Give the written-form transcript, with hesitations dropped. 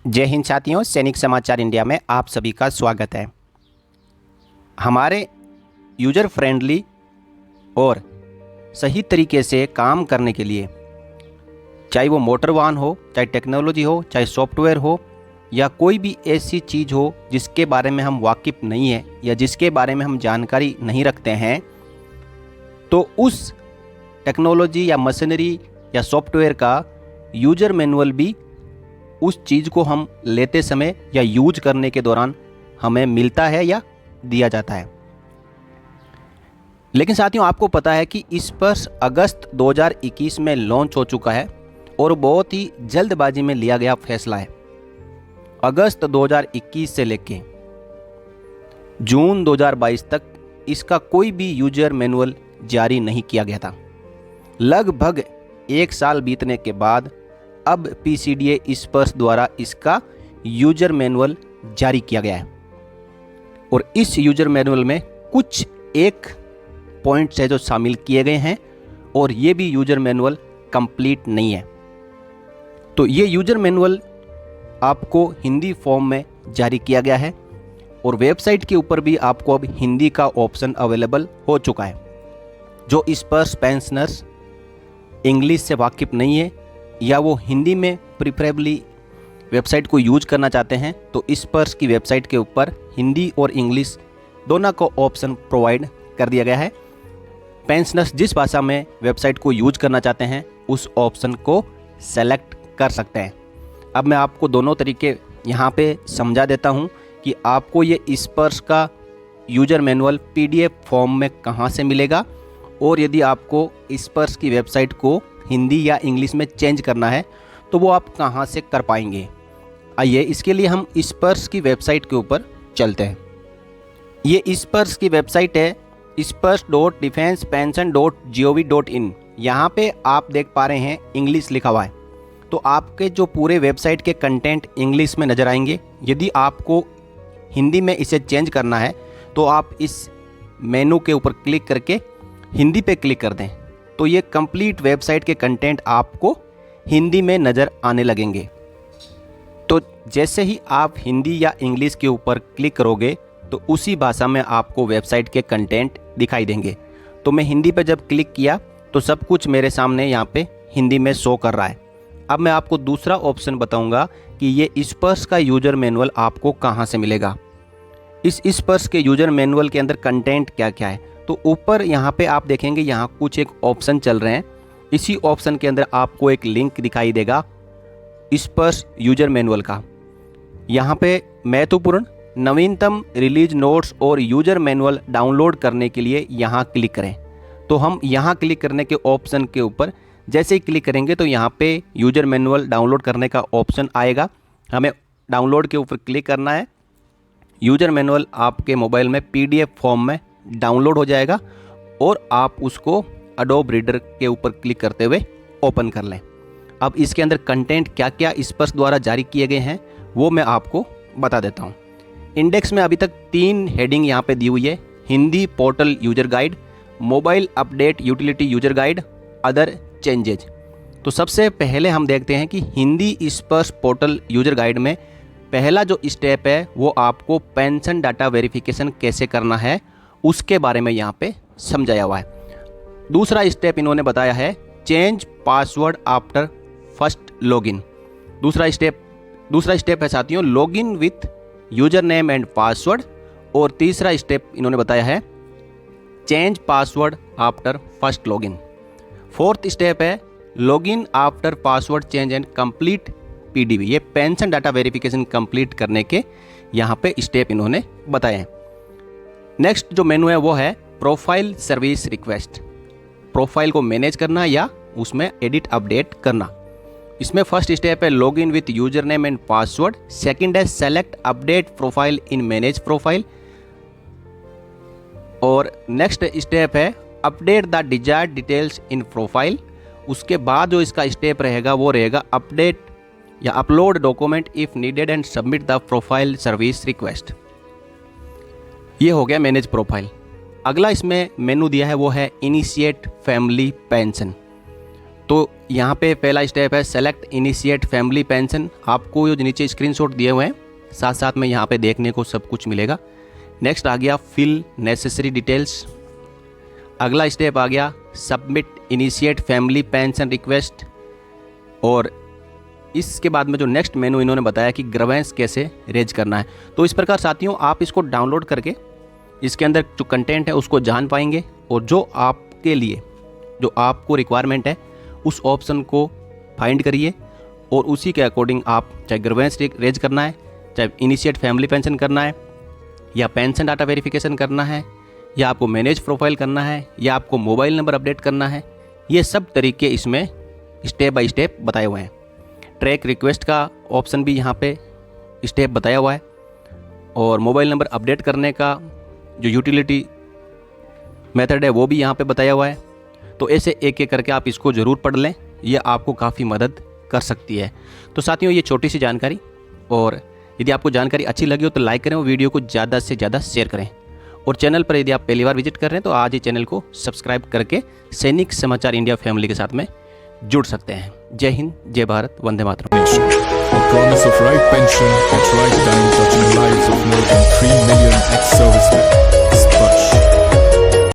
जय हिंद साथियों, सैनिक समाचार इंडिया में आप सभी का स्वागत है। हमारे यूज़र फ्रेंडली और सही तरीके से काम करने के लिए, चाहे वो मोटर वाहन हो, चाहे टेक्नोलॉजी हो, चाहे सॉफ्टवेयर हो, या कोई भी ऐसी चीज़ हो जिसके बारे में हम वाकिफ़ नहीं है या जिसके बारे में हम जानकारी नहीं रखते हैं, तो उस टेक्नोलॉजी या मशीनरी या सॉफ्टवेयर का यूज़र मैनुअल भी उस चीज़ को हम लेते समय या यूज करने के दौरान हमें मिलता है या दिया जाता है। लेकिन साथियों, आपको पता है कि इस पर अगस्त 2021 में लॉन्च हो चुका है और बहुत ही जल्दबाजी में लिया गया फैसला है। अगस्त 2021 से लेके जून 2022 तक इसका कोई भी यूजर मैनुअल जारी नहीं किया गया था। लगभग 1 साल बीतने के बाद अब पीसीडीए स्पर्श द्वारा इसका यूजर मैनुअल जारी किया गया है और इस यूजर मैनुअल में कुछ एक पॉइंट्स है जो शामिल किए गए हैं और ये भी यूजर मैनुअल कंप्लीट नहीं है। तो ये यूजर मैनुअल आपको हिंदी फॉर्म में जारी किया गया है और वेबसाइट के ऊपर भी आपको अब हिंदी का ऑप्शन अवेलेबल हो चुका है। जो स्पर्श पेंशनर्स इंग्लिश से वाकिफ नहीं है या वो हिंदी में प्रिफरेबली वेबसाइट को यूज करना चाहते हैं, तो स्पर्श की वेबसाइट के ऊपर हिंदी और इंग्लिश दोनों को ऑप्शन प्रोवाइड कर दिया गया है। पेंशनर्स जिस भाषा में वेबसाइट को यूज करना चाहते हैं उस ऑप्शन को सेलेक्ट कर सकते हैं। अब मैं आपको दोनों तरीके यहाँ पे समझा देता हूँ कि आपको ये स्पर्श का यूजर मैनुअल पीडीएफ फॉर्म में कहाँ से मिलेगा और यदि आपको स्पर्श की वेबसाइट को हिंदी या इंग्लिश में चेंज करना है तो वो आप कहाँ से कर पाएंगे। आइए इसके लिए हम स्पर्श की वेबसाइट के ऊपर चलते हैं। ये स्पर्श की वेबसाइट है spurs.defensepension.gov.in। यहाँ पे आप देख पा रहे हैं इंग्लिश लिखा हुआ है, तो आपके जो पूरे वेबसाइट के कंटेंट इंग्लिश में नज़र आएंगे। यदि आपको हिंदी में इसे चेंज करना है तो आप इस मेनू के ऊपर क्लिक करके हिंदी पे क्लिक कर दें, तो ये कंप्लीट वेबसाइट के कंटेंट आपको हिंदी में नज़र आने लगेंगे। तो जैसे ही आप हिंदी या इंग्लिश के ऊपर क्लिक करोगे तो उसी भाषा में आपको वेबसाइट के कंटेंट दिखाई देंगे। तो मैं हिंदी पे जब क्लिक किया तो सब कुछ मेरे सामने यहाँ पे हिंदी में शो कर रहा है। अब मैं आपको दूसरा ऑप्शन बताऊँगा कि ये स्पर्श का यूजर मैनुअल आपको कहाँ से मिलेगा। इस स्पर्श के यूजर मैनुअल के अंदर कंटेंट क्या क्या है, तो ऊपर यहाँ पे आप देखेंगे यहाँ कुछ एक ऑप्शन चल रहे हैं। इसी ऑप्शन के अंदर आपको एक लिंक दिखाई देगा स्पर्श यूजर मैनुअल का। यहाँ पे महत्वपूर्ण नवीनतम रिलीज नोट्स और यूजर मैनुअल डाउनलोड करने के लिए यहाँ क्लिक करें। तो हम यहाँ क्लिक करने के ऑप्शन के ऊपर जैसे ही क्लिक करेंगे तो यहाँ पे यूजर मैनुअल डाउनलोड करने का ऑप्शन आएगा। हमें डाउनलोड के ऊपर क्लिक करना है। यूजर मैनुअल आपके मोबाइल में पीडीएफ फॉर्म में डाउनलोड हो जाएगा और आप उसको अडोब रीडर के ऊपर क्लिक करते हुए ओपन कर लें। अब इसके अंदर कंटेंट क्या क्या स्पर्श द्वारा जारी किए गए हैं वो मैं आपको बता देता हूँ। इंडेक्स में अभी तक 3 हेडिंग यहाँ पे दी हुई है: Hindi portal user guide, mobile update utility user guide, other changes. तो सबसे पहले हम देखते हैं कि हिंदी स्पर्श पोर्टल यूजर गाइड में पहला जो स्टेप है वो आपको पेंशन डाटा वेरिफिकेशन कैसे करना है उसके बारे में यहाँ पे समझाया हुआ है। दूसरा स्टेप इन्होंने बताया है change password after first login. दूसरा स्टेप है साथियों login with user name and password. और तीसरा स्टेप इन्होंने बताया है change password after first login. Fourth step है login after password change and complete PDB. ये पेंशन डाटा वेरिफिकेशन कंप्लीट करने के यहाँ पे स्टेप इन्होंने बताए हैं। नेक्स्ट जो मेनू है वो है प्रोफाइल सर्विस रिक्वेस्ट। प्रोफाइल को मैनेज करना या उसमें एडिट अपडेट करना। इसमें फर्स्ट स्टेप है login with user name and password. Second है select update profile in manage profile. और नेक्स्ट स्टेप है update the desired details in profile. उसके बाद जो इसका स्टेप रहेगा वो रहेगा अपडेट या upload document if needed and submit the profile service request. ये हो गया मैनेज प्रोफाइल। अगला इसमें मेनू दिया है वो है इनिशिएट फैमिली पेंशन। तो यहाँ पे पहला स्टेप है सेलेक्ट इनिशिएट फैमिली पेंशन। आपको जो नीचे स्क्रीनशॉट दिए हुए हैं साथ साथ में यहाँ पे देखने को सब कुछ मिलेगा। नेक्स्ट आ गया फिल नेसेसरी डिटेल्स। अगला स्टेप आ गया submit initiate family pension request. और इसके बाद में जो नेक्स्ट मेनू इन्होंने बताया कि ग्रीवेंस कैसे रेज करना है। तो इस प्रकार साथियों आप इसको डाउनलोड करके इसके अंदर जो कंटेंट है उसको जान पाएंगे और जो आपके लिए जो आपको रिक्वायरमेंट है उस ऑप्शन को फाइंड करिए और उसी के अकॉर्डिंग आप चाहे ग्रीवेंस रेज करना है, चाहे इनिशिएट फैमिली पेंशन करना है, या पेंशन डाटा वेरिफिकेशन करना है, या आपको मैनेज प्रोफाइल करना है, या आपको मोबाइल नंबर अपडेट करना है, ये सब तरीके इसमें स्टेप बाय स्टेप बताए हुए हैं। ट्रैक रिक्वेस्ट का ऑप्शन भी यहाँ पे स्टेप बताया हुआ है और मोबाइल नंबर अपडेट करने का जो यूटिलिटी मेथड है वो भी यहाँ पे बताया हुआ है। तो ऐसे एक एक करके आप इसको ज़रूर पढ़ लें, यह आपको काफ़ी मदद कर सकती है। तो साथियों ये छोटी सी जानकारी, और यदि आपको जानकारी अच्छी लगी हो तो लाइक करें और वीडियो को ज़्यादा से ज़्यादा शेयर करें। और चैनल पर यदि आप पहली बार विजिट कर रहे हैं तो आज ही चैनल को सब्सक्राइब करके सैनिक समाचार इंडिया फैमिली के साथ में जुड़ सकते हैं। जय हिंद, जय भारत, वंदे मातरम।